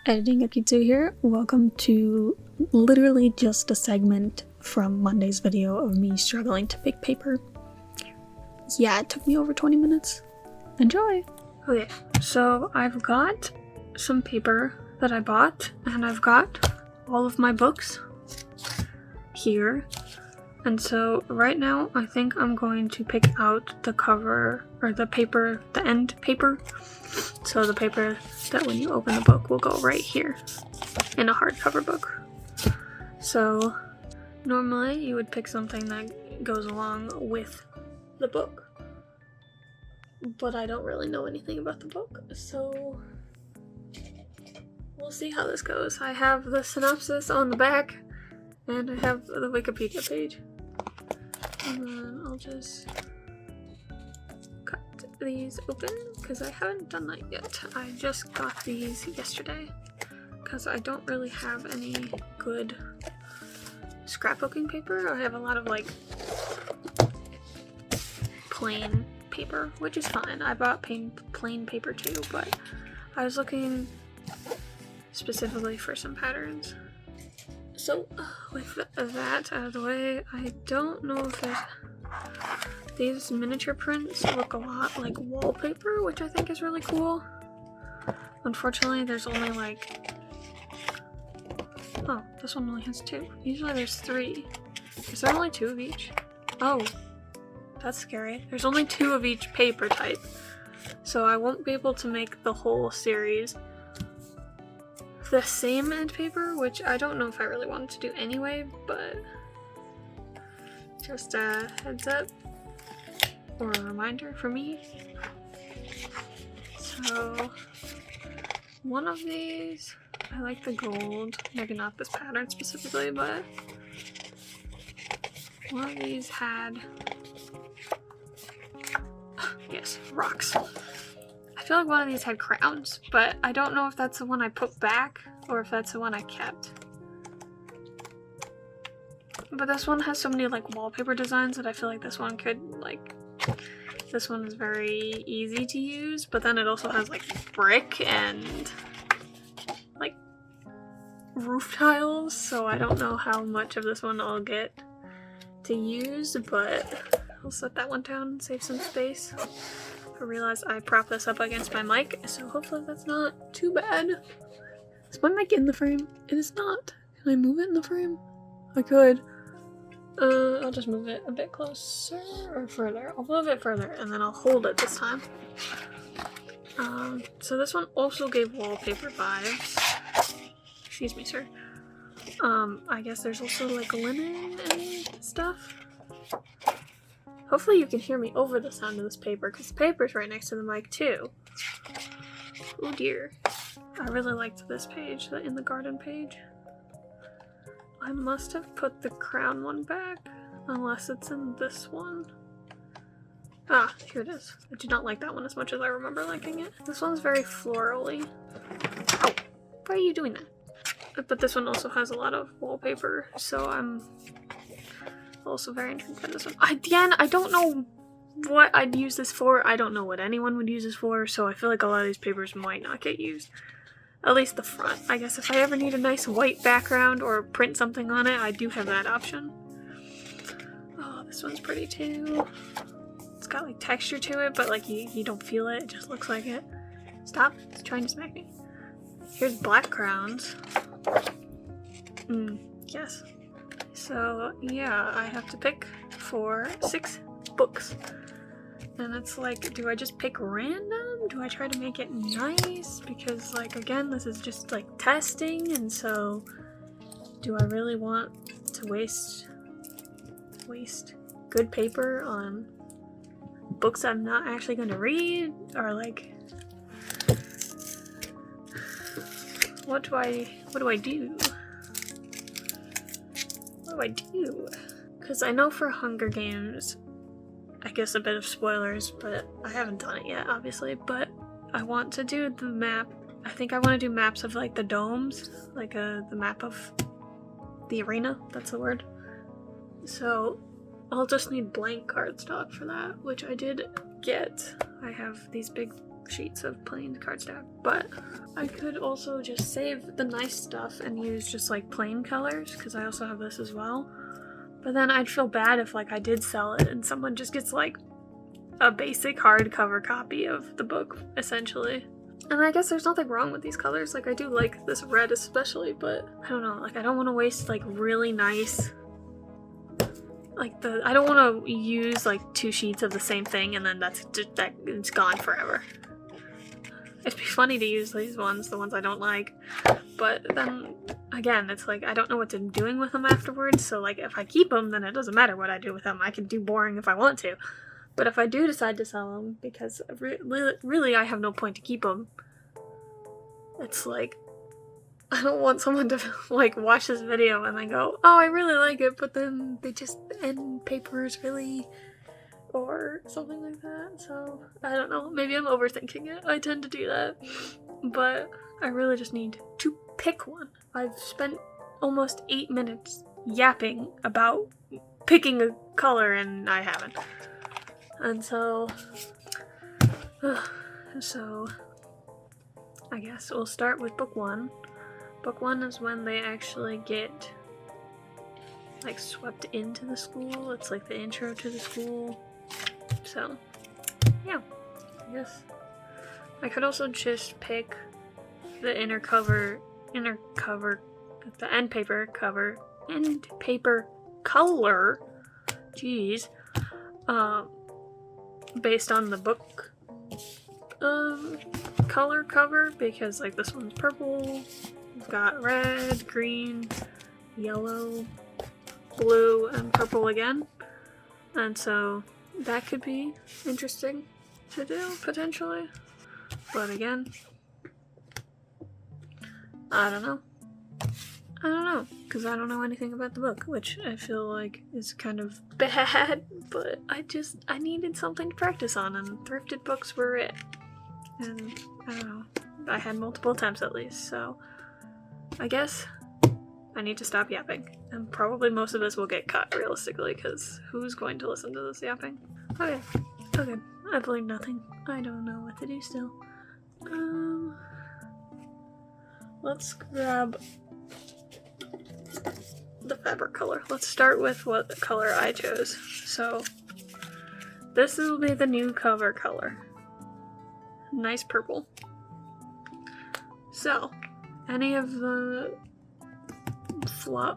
Editing Akitsu here. Welcome to literally just a segment from Monday's video of me struggling to pick paper. Yeah, it took me over 20 minutes. Enjoy! Okay, so I've got some paper that I bought, and I've got all of my books here. And so right now I think I'm going to pick out the cover, or the paper, the end paper. So the paper that when you open the book will go right here in a hardcover book. So normally you would pick something that goes along with the book, but I don't really know anything about the book, so we'll see how this goes. I have the synopsis on the back and I have the Wikipedia page, and then I'll just cut these open because I haven't done that yet. I just got these yesterday because I don't really have any good scrapbooking paper. I have a lot of like plain paper, which is fine. I bought plain paper too, but I was looking specifically for some patterns. So with that out of the way, I don't know if these miniature prints look a lot like wallpaper, which I think is really cool. Unfortunately, there's only like, oh, this one only has 2. Usually there's 3. Is there only 2 of each? Oh, that's scary. There's only 2 of each paper type, so I won't be able to make the whole series the same end paper, which I don't know if I really wanted to do anyway, but just a heads up or a reminder for me. So one of these, I like the gold, maybe not this pattern specifically, but one of these had, yes, rocks. I feel like one of these had crowns, but I don't know if that's the one I put back or if that's the one I kept. But this one has so many like wallpaper designs that I feel like this one could like, this one is very easy to use, but then it also has like brick and like roof tiles, so I don't know how much of this one I'll get to use, but I'll set that one down and save some space. I realize I prop this up against my mic, so hopefully that's not too bad. Is my mic in the frame? It is not. Can I move it in the frame? I could. I'll just move it a bit closer or further. I'll move it further and then I'll hold it this time. So this one also gave wallpaper vibes. Excuse me, sir. I guess there's also like linen and stuff. Hopefully you can hear me over the sound of this paper, because the paper's right next to the mic too. Oh dear. I really liked this page, the In the Garden page. I must have put the crown one back, unless it's in this one. Ah, here it is. I do not like that one as much as I remember liking it. This one's very florally. Oh, why are you doing that? But this one also has a lot of wallpaper, so I'm also very intrigued by this one. Again, I don't know what I'd use this for. I don't know what anyone would use this for, so I feel like a lot of these papers might not get used. At least the front. I guess if I ever need a nice white background or print something on it, I do have that option. Oh, this one's pretty too. It's got like texture to it, but like you don't feel it. It just looks like it. Stop. It's trying to smack me. Here's black crowns. Yes. So yeah, I have to pick for 6 books. And it's like, do I just pick random? Do I try to make it nice? Because like, again, this is just like testing, and so do I really want to waste good paper on books I'm not actually going to read? Or like, what do I do? What do I do? Because I know for Hunger Games, I guess a bit of spoilers, but I haven't done it yet, obviously, but I want to do the map. I think I want to do maps of like the domes, like the map of the arena, that's the word. So I'll just need blank cardstock for that, which I did get. I have these big sheets of plain cardstock. But I could also just save the nice stuff and use just like plain colors, because I also have this as well. But then I'd feel bad if like I did sell it and someone just gets like a basic hardcover copy of the book, essentially. And I guess there's nothing wrong with these colors. Like, I do like this red especially, but I don't know, like I don't want to waste like really nice, like I don't want to use like 2 sheets of the same thing and then it's gone forever. It'd be funny to use these ones, the ones I don't like, but then again, it's like I don't know what I'm doing with them afterwards, so like if I keep them, then it doesn't matter what I do with them. I can do boring if I want to. But if I do decide to sell them, because really I have no point to keep them, it's like, I don't want someone to like watch this video and then go, oh, I really like it, but then they just end paper is really, or something like that. So I don't know, maybe I'm overthinking it. I tend to do that, but I really just need to pick one. I've spent almost 8 minutes yapping about picking a color and I haven't. And so I guess we'll start with book 1. Book 1 is when they actually get like swept into the school. It's like the intro to the school. So yeah, I guess I could also just pick the the end paper color, jeez, based on the book color cover, because like this one's purple, we've got red, green, yellow, blue, and purple again, and so that could be interesting to do potentially, but again, I don't know, because I don't know anything about the book, which I feel like is kind of bad, but I needed something to practice on, and thrifted books were it. And I don't know, I had multiple attempts at least, so I guess I need to stop yapping. And probably most of this will get cut, realistically, because who's going to listen to this yapping? Okay, I believe nothing. I don't know what to do still. Let's grab the fabric color. Let's start with what color I chose. So this will be the new cover color. Nice purple. So any of the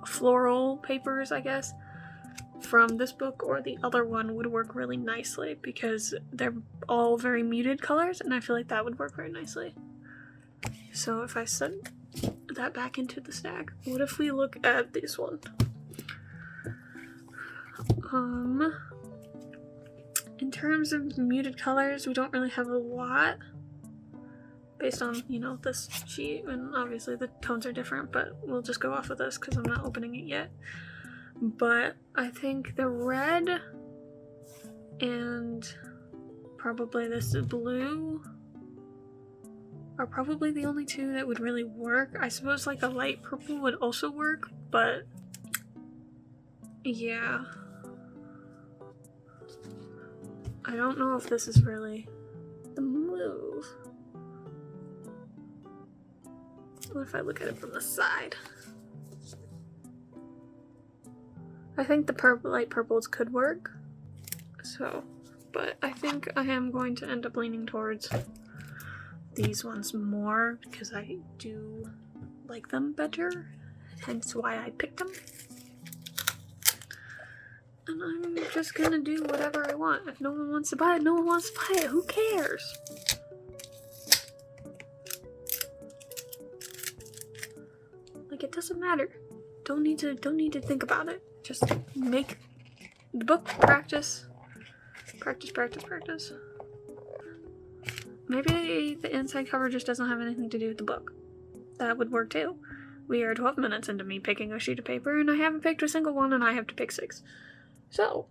floral papers, I guess, from this book or the other one would work really nicely, because they're all very muted colors, and I feel like that would work very nicely. So if I set that back into the stack, what if we look at this one? In terms of muted colors, we don't really have a lot based on, you know, this sheet, and obviously the tones are different, but we'll just go off of this because I'm not opening it yet. But I think the red and probably this blue are probably the only two that would really work. I suppose like a light purple would also work, but yeah, I don't know if this is really the move. What if I look at it from the side? I think the light purples could work. So, but I think I am going to end up leaning towards these ones more, because I do like them better, hence why I picked them. And I'm just gonna do whatever I want. If no one wants to buy it, no one wants to buy it. Who cares? Like, it doesn't matter. Don't need to think about it. Just make the book, practice. Maybe the inside cover just doesn't have anything to do with the book. That would work too. We are 12 minutes into me picking a sheet of paper, and I haven't picked a single one, and I have to pick 6. So.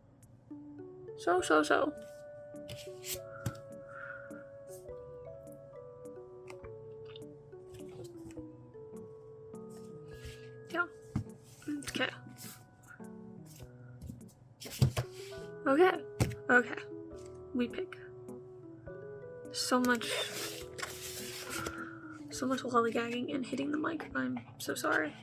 Yeah. Okay. We pick So much lollygagging and hitting the mic. I'm so sorry.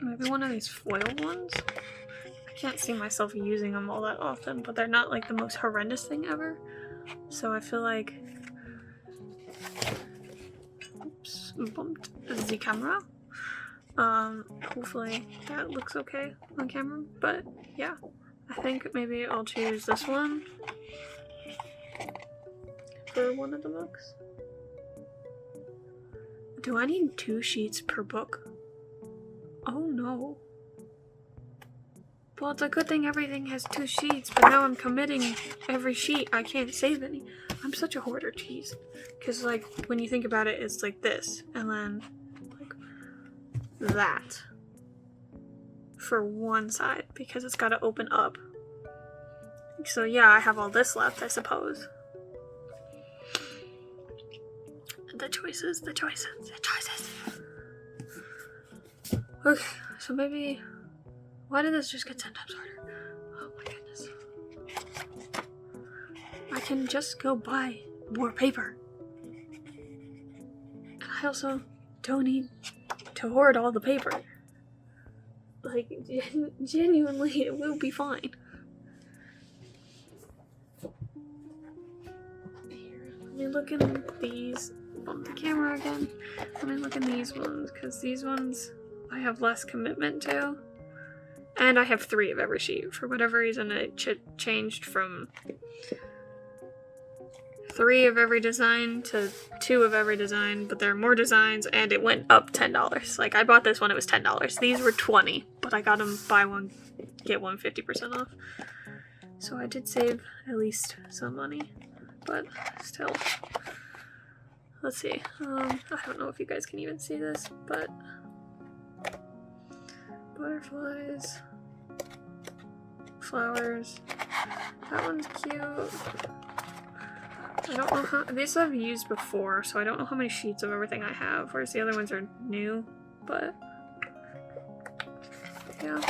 Maybe one of these foil ones? I can't see myself using them all that often, but they're not like the most horrendous thing ever. So I feel like... Oops, bumped the camera. Hopefully that looks okay on camera, but yeah. I think maybe I'll choose this one for one of the books. Do I need 2 sheets per book? Oh no. Well, it's a good thing everything has 2 sheets, but now I'm committing every sheet. I can't save any. I'm such a hoarder, cheese. Because, like, when you think about it, it's like this, and then, like, that. For one side, because it's gotta open up. So yeah, I have all this left, I suppose. The choices. Okay, so maybe... Why did this just get 10 times harder? Oh my goodness. I can just go buy more paper. And I also don't need to hoard all the paper. Like, genuinely, it will be fine. Here, let me look in these. Bump the camera again. Let me look in these ones, because these ones I have less commitment to. And I have 3 of every sheet. For whatever reason, it changed from 3 of every design to 2 of every design, but there are more designs, and it went up $10. Like, I bought this one, it was $10. These were $20, but I got them buy one, get one 50% off. So I did save at least some money, but still. Let's see. I don't know if you guys can even see this, but... Butterflies, flowers, that one's cute. I don't know how, these I've used before, so I don't know how many sheets of everything I have, whereas the other ones are new, but yeah.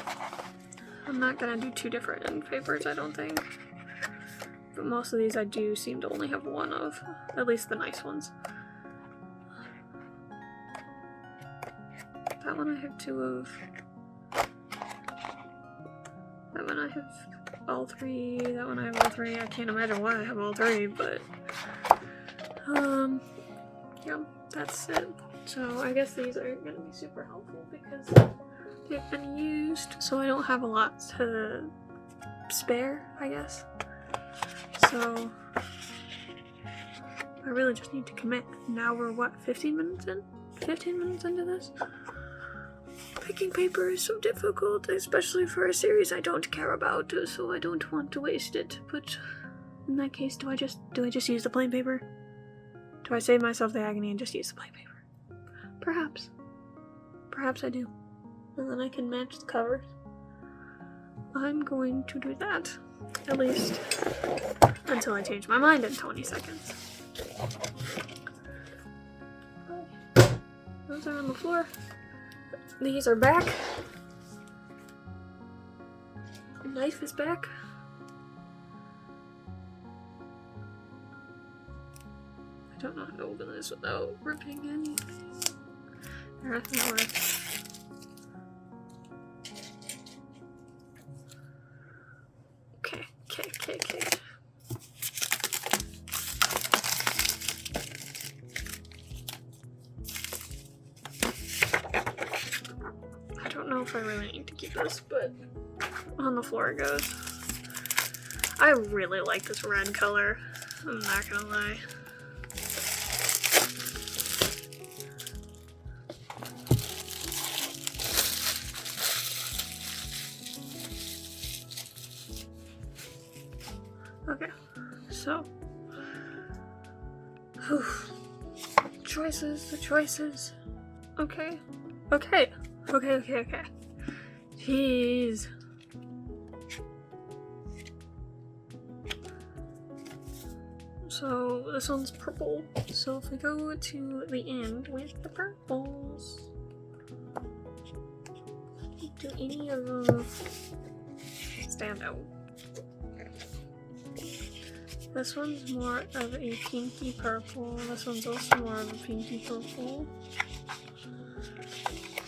I'm not gonna do 2 different end papers, I don't think. But most of these I do seem to only have 1 of, at least the nice ones. That one I have 2 of. That one I have all 3, that one I have all 3. I can't imagine why I have all 3, but yeah, that's it. So I guess these aren't gonna be super helpful because they've been used, so I don't have a lot to spare, I guess. So I really just need to commit. Now we're what, 15 minutes in? 15 minutes into this? Picking paper is so difficult, especially for a series I don't care about, so I don't want to waste it. But in that case, do I just use the plain paper? Do I save myself the agony and just use the plain paper? Perhaps. Perhaps I do. And then I can match the covers. I'm going to do that. At least until I change my mind in 20 seconds. Those are on the floor. These are back. The knife is back. I don't know how to open this without ripping anything. There, that works. Okay. I don't know if I really need to keep this, but on the floor it goes. I really like this red color. I'm not gonna lie. Okay, so the choices. Okay. Jeez. So this one's purple. So if we go to the end with the purples, do any of them stand out? This one's more of a pinky purple. This one's also more of a pinky purple.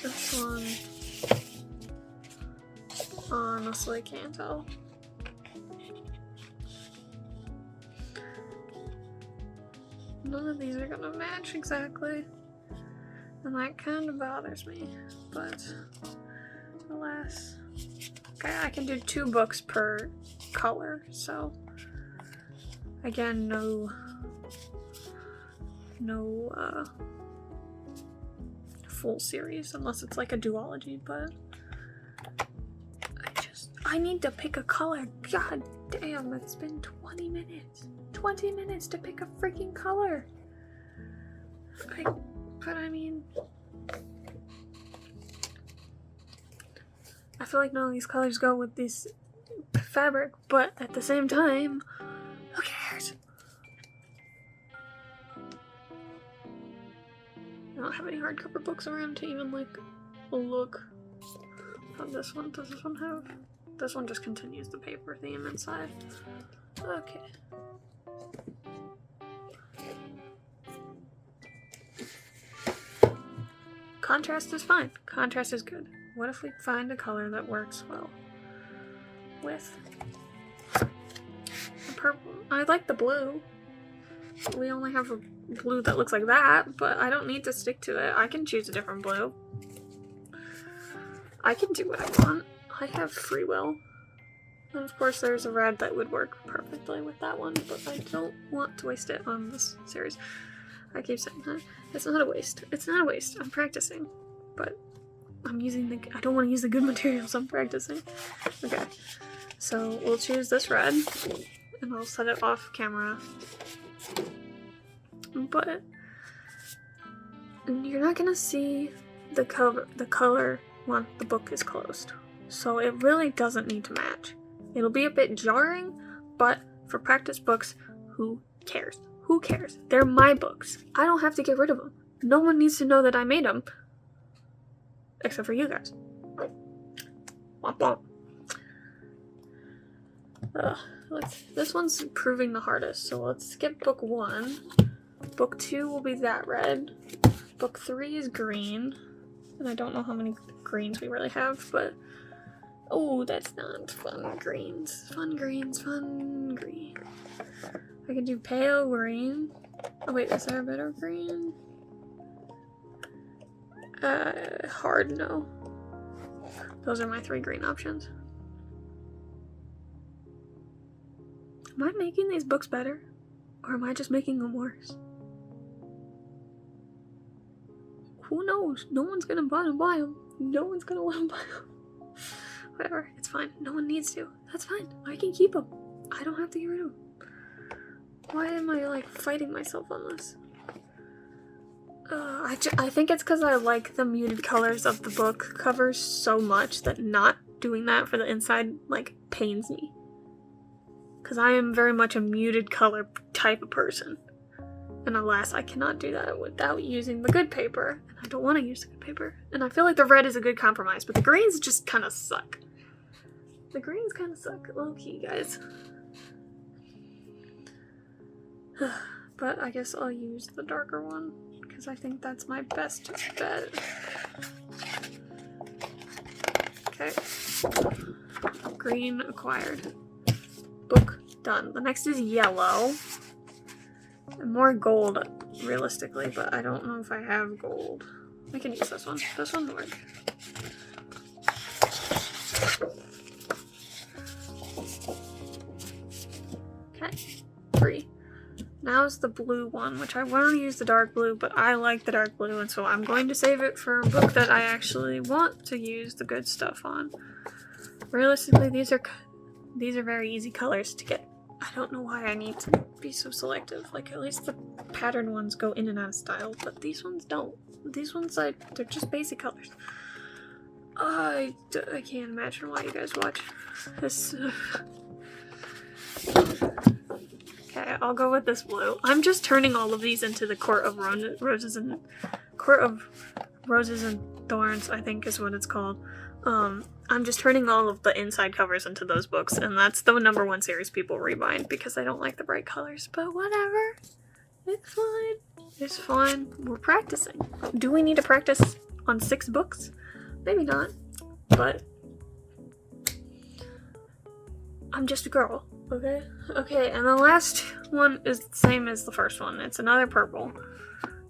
This one, honestly can't tell. None of these are gonna match exactly, and that kind of bothers me, but alas. Okay, I can do 2 books per color, so again, no full series unless it's like a duology, but I need to pick a color. God damn, it's been 20 minutes. 20 minutes to pick a freaking color. But I mean, I feel like none of these colors go with this fabric, but at the same time, who cares? I don't have any hardcover books around to even like look at this one. Does this one have? This one just continues the paper theme inside. Okay. Contrast is fine. Contrast is good. What if we find a color that works well with the purple? I like the blue. We only have a blue that looks like that, but I don't need to stick to it. I can choose a different blue. I can do what I want. I have free will. And of course there's a red that would work perfectly with that one, but I don't want to waste it on this series. I keep saying that. It's not a waste. It's not a waste. I'm practicing. But I'm using I don't want to use the good materials. I'm practicing. Okay. So we'll choose this red. And I'll set it off camera. But you're not gonna see the color when the book is closed. So it really doesn't need to match. It'll be a bit jarring, but for practice books, who cares? Who cares? They're my books. I don't have to get rid of them. No one needs to know that I made them. Except for you guys. Womp womp. This one's proving the hardest, so let's skip book 1. Book 2 will be that red. Book 3 is green. And I don't know how many greens we really have, but oh, that's not fun greens. Fun greens, fun green. I can do pale green. Oh wait, is there a better green? Hard no. Those are my 3 green options. Am I making these books better? Or am I just making them worse? Who knows? No one's gonna buy them. No one's gonna want to buy them. Whatever, it's fine. No one needs to. That's fine. I can keep them. I don't have to get rid of them. Why am I like fighting myself on this? I think it's because I like the muted colors of the book covers so much that not doing that for the inside like pains me. Because I am very much a muted color type of person. And alas, I cannot do that without using the good paper. And I don't want to use the good paper. And I feel like the red is a good compromise, but the greens just kind of suck. The greens kind of suck, low-key, guys. But I guess I'll use the darker one, because I think that's my best bet. Okay. Green acquired. Book done. The next is yellow. And more gold, realistically, but I don't know if I have gold. I can use this one. This one will work. Okay. 3. Now is the blue one, which I want to use the dark blue, but I like the dark blue, and so I'm going to save it for a book that I actually want to use the good stuff on. Realistically, these are very easy colors to get. I don't know why I need to be so selective. Like, at least the pattern ones go in and out of style, but these ones don't. These ones, they're just basic colors. I can't imagine why you guys watch this. Okay. Okay, I'll go with this blue. I'm just turning all of these into the Court of Roses and Thorns, I think is what it's called. I'm just turning all of the inside covers into those books, and that's the #1 series people rebind because I don't like the bright colors, but whatever. It's fine. It's fine. We're practicing. Do we need to practice on 6 books? Maybe not, but I'm just a girl, okay? Okay, and the last one is the same as the first one. It's another purple.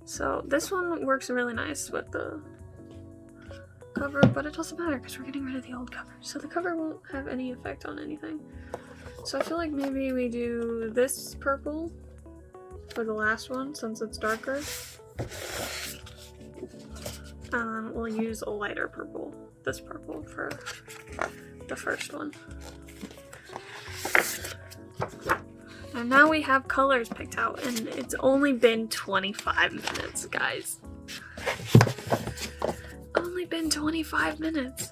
So this one works really nice with the cover, but it doesn't matter because we're getting rid of the old cover. So the cover won't have any effect on anything. So I feel like maybe we do this purple for the last one since it's darker. And then we'll use a lighter purple, this purple, for the first one. And now we have colors picked out, and it's only been 25 minutes, guys. Only been 25 minutes.